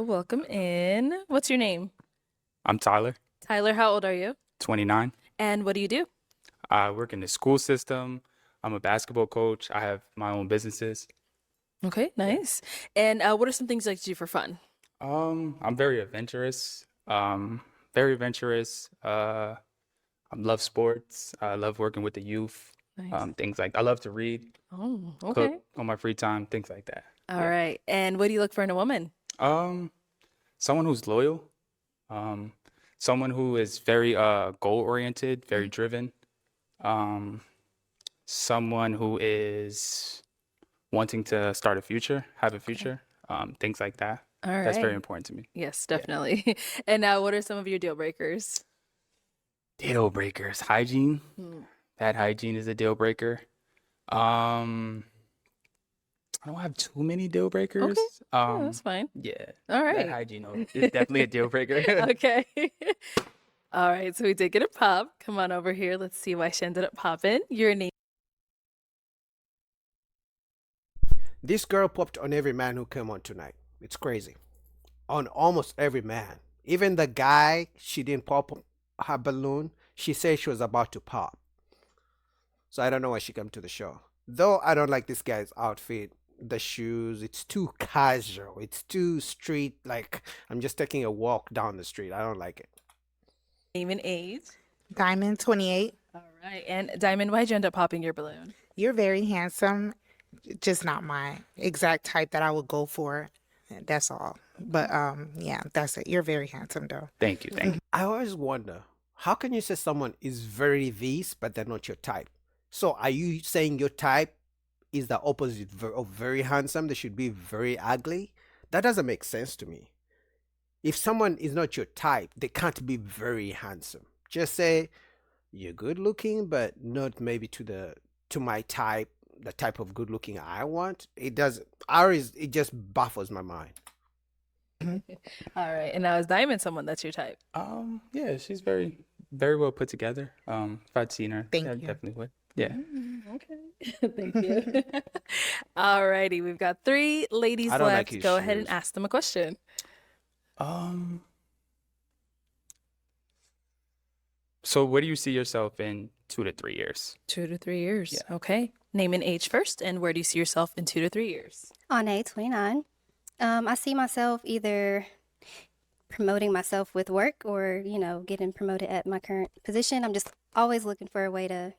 Welcome in. What's your name? I'm Tyler, Tyler, how old are you? 29. And what do you do? I work in the school system. I'm a basketball coach. I have my own businesses. Okay, Yeah. nice. And what are some things you like to do for fun? I'm very adventurous. Very adventurous. I love sports. I love working with the youth. Nice. Things like I love to read, Oh, cook okay. on my free time, things like that. All Yeah. right. And what do you look for in a woman? Um, Someone who's loyal. Um, Someone who is very goal oriented, very Mm. driven. Um, Someone who is wanting to start a future, have a Okay. future, things like that. All That's very right. important to me. Yes, Yeah. definitely. And now, what are some of your deal breakers? Deal breakers. Hygiene. Mm. Bad hygiene is a deal breaker. Um, I don't have too many deal Okay. breakers. Yeah, that's fine. Yeah, All bad right. hygiene though, is definitely a deal breaker. Okay. All right. So we did get a pop. Come on over here. Let's see why she ended up popping. Your name. This girl popped on every man who came on tonight. It's crazy. On almost every man. Even the guy she didn't pop her balloon, she said she was about to pop. So I don't know why she came to the show. Though I don't like this guy's outfit, the shoes, it's too casual. It's too street, like I'm just taking a walk down the street. I don't like it. Name and age. Diamond 28. All right. And Diamond, why'd you end up popping your balloon? You're very handsome. Just not my exact type that I would go for. That's all. But yeah, that's it. You're very handsome though. Thank you, thank you. I always wonder, how can you say someone is very this, but they're not your type? So are you saying your type is the opposite of very handsome? They should be very ugly? That doesn't make sense to me. If someone is not your type, they can't be very handsome. Just say you're good looking, but not maybe to my type, the type of good looking I want. It does ours it just baffles my mind. All right. And now is Diamond someone that's your type? Yeah, she's very, very well put together. If I'd seen her, Thank I you. definitely would. Yeah. Okay. Thank you. All righty. We've got three ladies I don't like left. his Go ahead and shoes. ask them a question. Um, so where do you see yourself in 2 to 3 years? 2 to 3 years. Yeah. Okay. Name and age first. And where do you see yourself in 2 to 3 years? Ane, 29. I see myself either promoting myself with work or, getting promoted at my current position. I'm just always looking for a way to,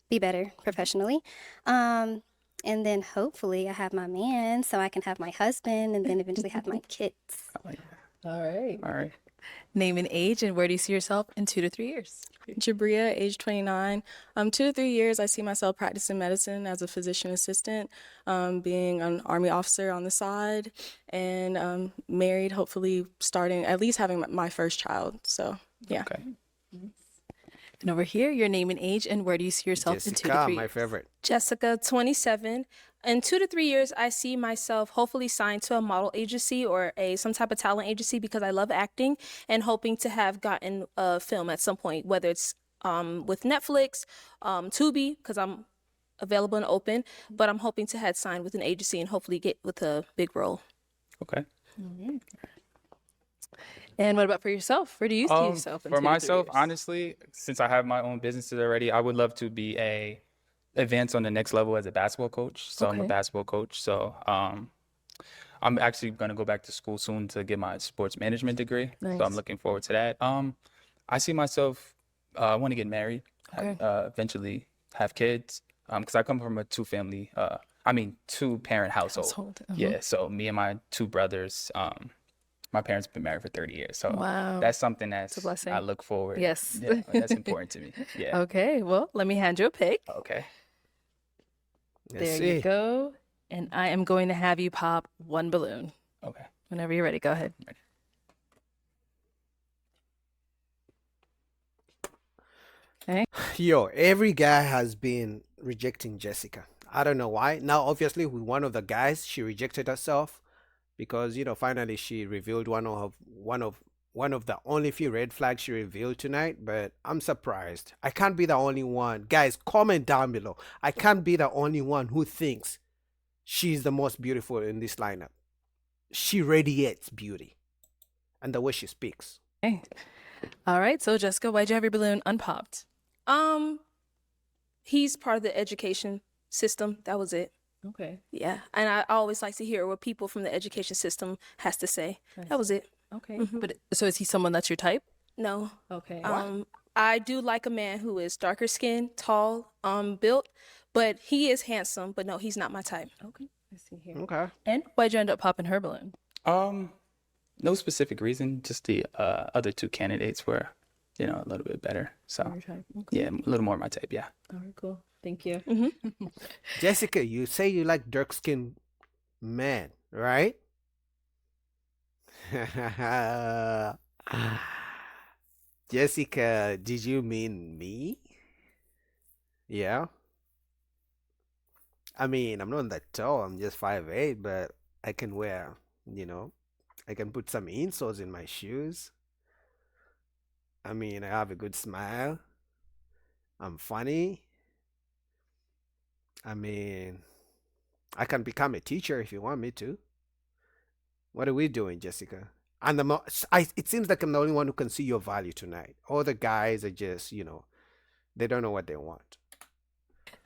be better professionally. And then hopefully I have my man so I can have my husband and then eventually have my kids. I like that. All right. All right. Name and age. And where do you see yourself in 2 to 3 years? Jabria, age 29. 2 to 3 years, I see myself practicing medicine as a physician assistant, being an Army officer on the side, and married, hopefully starting, at least having my first child. So, yeah. Okay. And over here, your name and age. And where do you see yourself in 2 to Jessica, 3 my years? favorite. Jessica, 27. In 2 to 3 years, I see myself hopefully signed to a model agency or some type of talent agency because I love acting and hoping to have gotten a film at some point, whether it's with Netflix, Tubi, because I'm available and open, but I'm hoping to have signed with an agency and hopefully get with a big role. Okay. And what about for yourself? Where do you see yourself in For 2 to 3 myself, years? honestly, since I have my own businesses already, I would love to be a advance on the next level as a basketball coach. So I'm a Okay. basketball coach. So I'm actually gonna go back to school soon to get my sports management degree. So Nice. I'm looking forward to that. I see myself. I want to get married. Okay. Eventually have kids. Because I come from a two-parent household. Household. Yeah. So me and my two brothers. My parents have been married for 30 years. So Wow. that's something a that's blessing. I look forward. Yes. Yeah, that's important to me. Yeah. Okay. Well, let me hand you a pick. Okay. Let's There see. you go. And I am going to have you pop one balloon. Okay. Whenever you're ready, go ahead. Yo, every guy has been rejecting Jessica. I don't know why. Now, obviously, with one of the guys, she rejected herself because finally she revealed one of the only few red flags she revealed tonight. But I'm surprised. I can't be the only one. Guys, comment down below. I can't be the only one who thinks she's the most beautiful in this lineup. she radiates beauty and the way she speaks. Okay. All right. So Jessica, why'd you have your balloon unpopped? He's part of the education system. That was it. Okay. Yeah, and I always like to hear what people from the education system has to say. That was it. Okay. But so is he someone that's your type? No. Okay. I do like a man who is darker skinned, tall, built, but he is handsome. But no, he's not my type. Okay. I see here. Okay. And why'd you end up popping her balloon? No specific reason, just the other two candidates were, a little bit better. So Your type. Okay. yeah, a little more my type, yeah. All right. Cool. Thank you. Jessica, you say you like dark skinned men, right? Jessica, did you mean me? Yeah. I mean, I'm not that tall. I'm just 5'8", but I can wear, I can put some insoles in my shoes. I mean, I have a good smile. I'm funny. I mean, I can become a teacher if you want me to. What are we doing, Jessica? And it seems like I'm the only one who can see your value tonight. All the guys are just, they don't know what they want.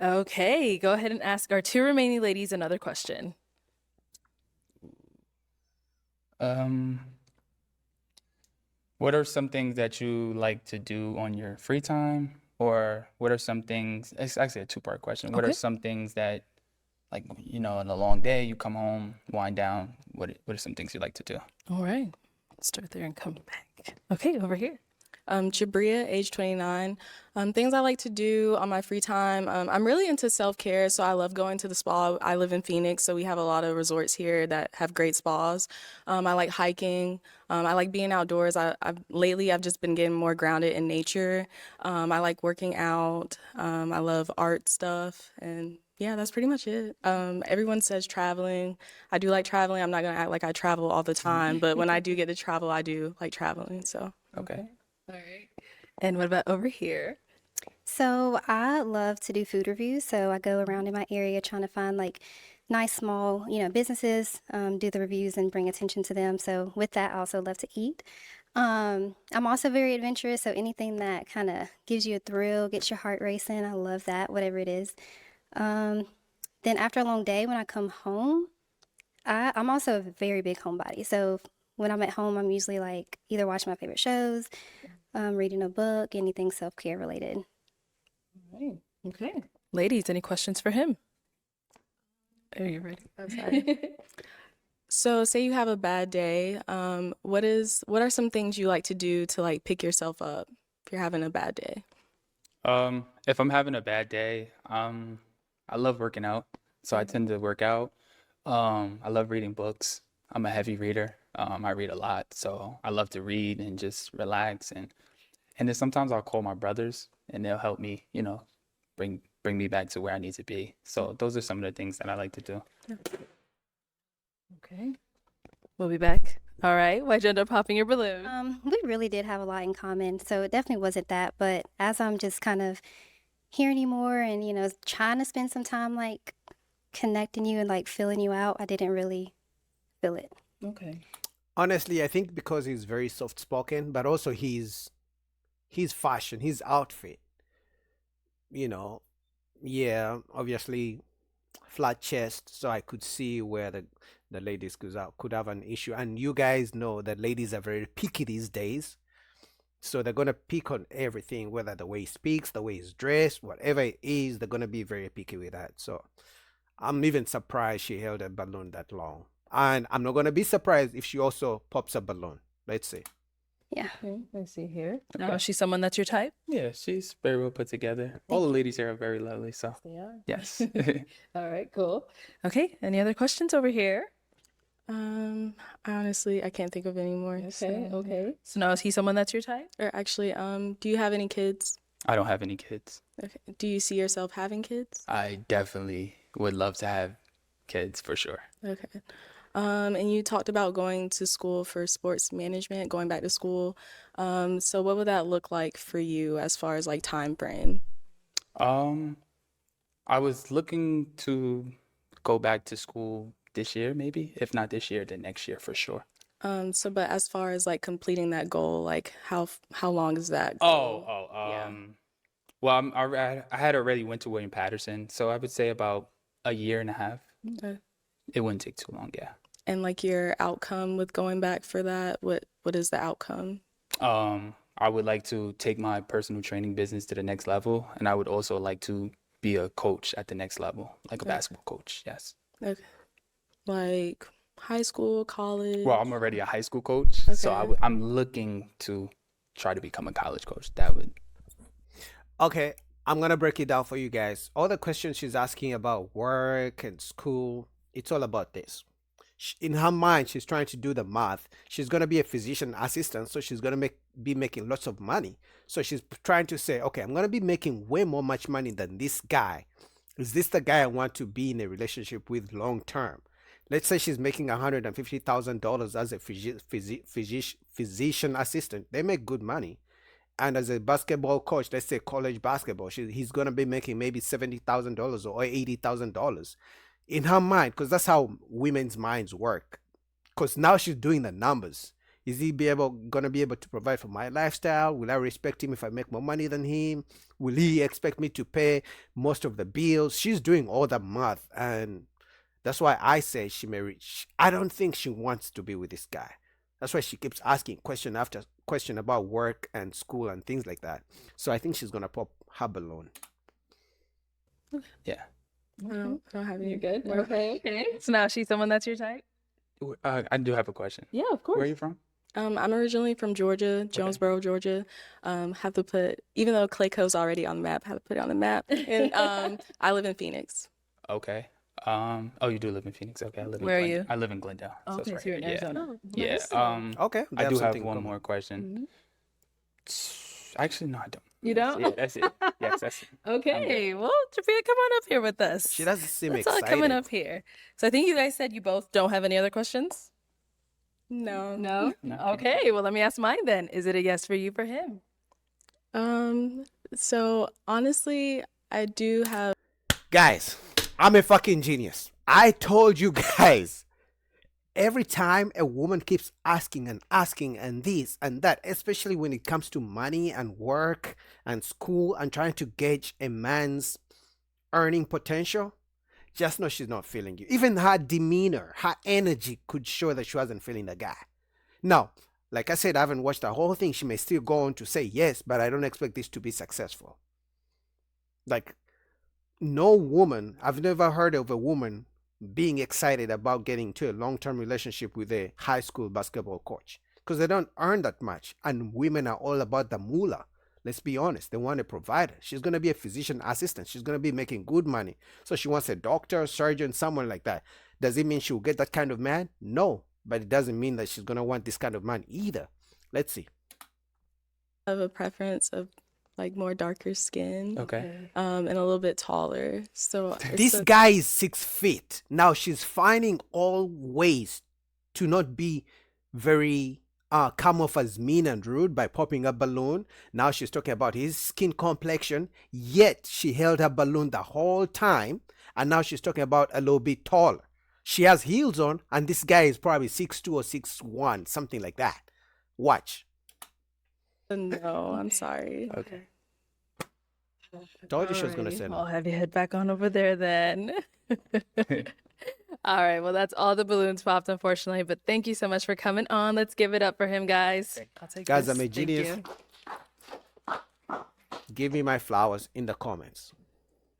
Okay. Go ahead and ask our two remaining ladies another question. What are some things that you like to do on your free time? Or what are some things, it's actually a two-part question. What are Okay. some things that, like, in a long day, you come home, wind down, what are some things you like to do? All right. Let's start there and come back. Okay. Over here. Jabria, age 29. Things I like to do on my free time. I'm really into self-care, so I love going to the spa. I live in Phoenix, so we have a lot of resorts here that have great spas. I like hiking. I like being outdoors. Lately I've just been getting more grounded in nature. I like working out. I love art stuff, and yeah, that's pretty much it. Everyone says traveling. I do like traveling. I'm not gonna act like I travel all the time, but when I do get to travel, I do like traveling. So. Okay. All right. And what about over here? So I love to do food reviews. So I go around in my area trying to find like nice small, businesses, do the reviews and bring attention to them. So with that, I also love to eat. I'm also very adventurous. So anything that kind of gives you a thrill, gets your heart racing, I love that, whatever it is. Then after a long day, when I come home, I'm also a very big homebody. So when I'm at home, I'm usually like either watching my favorite shows, reading a book, anything self-care related. All right. Okay. Ladies, any questions for him? Are you ready? I'm sorry. So say you have a bad day. What are some things you like to do to like pick yourself up if you're having a bad day? If I'm having a bad day, I love working out, so I tend to work out. I love reading books. I'm a heavy reader. I read a lot, so I love to read and just relax and then sometimes I'll call my brothers and they'll help me, bring me back to where I need to be. So those are some of the things that I like to do. Okay. We'll be back. All right. Why'd you end up popping your balloon? We really did have a lot in common, so it definitely wasn't that. But as I'm just kind of hearing you more and, trying to spend some time like connecting you and like filling you out, I didn't really feel it. Okay. Honestly, I think because he's very soft spoken, but also his fashion, his outfit, yeah, obviously flat chest, so I could see where the ladies could have an issue. And you guys know that ladies are very picky these days. So they're gonna pick on everything, whether the way he speaks, the way he's dressed, whatever it is, they're gonna be very picky with that. So I'm even surprised she held a balloon that long. And I'm not gonna be surprised if she also pops a balloon. Let's see. Yeah. Okay. I see here. Now, Okay. is she someone that's your type? Yeah, she's very well put together. All the ladies here are very lovely, so They are. yes. All right. Cool. Okay. Any other questions over here? Honestly, I can't think of any more. Okay. So. Okay. So now is he someone that's your type? Or actually, do you have any kids? I don't have any kids. Okay. Do you see yourself having kids? I definitely would love to have kids for sure. Okay. And you talked about going to school for sports management, going back to school. So what would that look like for you as far as like time frame? I was looking to go back to school this year, maybe. If not this year, then next year for sure. But as far as like completing that goal, like how long is that Oh, goal? oh, Yeah. well, I had already went to William Patterson, so I would say about a year and a half. Okay. It wouldn't take too long, yeah. And like your outcome with going back for that, what is the outcome? I would like to take my personal training business to the next level, and I would also like to be a coach at the next level, like a Okay. basketball coach. Yes. Okay. Like high school, college? Well, I'm already a high school coach, so Okay. I'm looking to try to become a college coach. That would. Okay, I'm gonna break it down for you guys. All the questions she's asking about work and school, it's all about this. In her mind, she's trying to do the math. She's gonna be a physician assistant, so she's gonna be making lots of money. So she's trying to say, okay, I'm gonna be making way more much money than this guy. Is this the guy I want to be in a relationship with long term? Let's say she's making $150,000 as a physician assistant. They make good money. And as a basketball coach, let's say college basketball, he's going to be making maybe $70,000 or $80,000 in her mind, because that's how women's minds work. Because now she's doing the numbers. Is he going to be able to provide for my lifestyle? Will I respect him if I make more money than him? Will he expect me to pay most of the bills? She's doing all the math, and that's why I say she may reach. I don't think she wants to be with this guy. That's why she keeps asking question after question about work and school and things like that. So I think she's gonna pop her balloon. Yeah. I don't have any. You're good. more. Okay. So now she's someone that's your type? I do have a question. Yeah, of Where are course. you from? I'm originally from Georgia, Jonesboro, Georgia. Have to put, even though Clayco's already on the map, have to put it on the map. And I live in Phoenix. Okay. Oh, you do live in Phoenix. Okay, I live in Where are you? I live in Glendale. So it's Okay, right so you're in here. Arizona. Yeah. Nice. Okay, I do have something in one common. more question. Mhm. Actually, no, I don't. You That's don't? it. That's it. Yes, that's it. Okay. Well, Jafia, come on up here with us. She doesn't seem Let's all coming excited. up here. So I think you guys said you both don't have any other questions? No. No? No. Okay, well, let me ask mine then. Is it a yes for you, for him? So honestly, I do have. Guys, I'm a fucking genius. I told you guys. Every time a woman keeps asking and this and that, especially when it comes to money and work and school and trying to gauge a man's earning potential, just know she's not feeling you. Even her demeanor, her energy could show that she wasn't feeling the guy. Now, like I said, I haven't watched the whole thing. She may still go on to say yes, but I don't expect this to be successful. Like, no woman, I've never heard of a woman being excited about getting into a long-term relationship with a high school basketball coach, because they don't earn that much, and women are all about the moolah. Let's be honest, they want a provider. She's going to be a physician assistant. She's going to be making good money. So she wants a doctor, surgeon, someone like that. Does it mean she'll get that kind of man? No, but it doesn't mean that she's going to want this kind of man either. Let's see. Have a preference of like more darker skin. Okay. And a little bit taller. So This guy is 6 feet. Now she's finding all ways to not be very come off as mean and rude by popping a balloon. Now she's talking about his skin complexion, yet she held her balloon the whole time, and now she's talking about a little bit taller. She has heels on, and this guy is probably 6'2" or 6'1", something like that. Watch. No, I'm sorry. Okay. Told you she was gonna say no. I'll have you head back on over there then. All right, well, that's all the balloons popped, unfortunately, but thank you so much for coming on. Let's give it up for him, guys. I'll take Guys, this. I'm a Thank genius. you. Give me my flowers in the comments.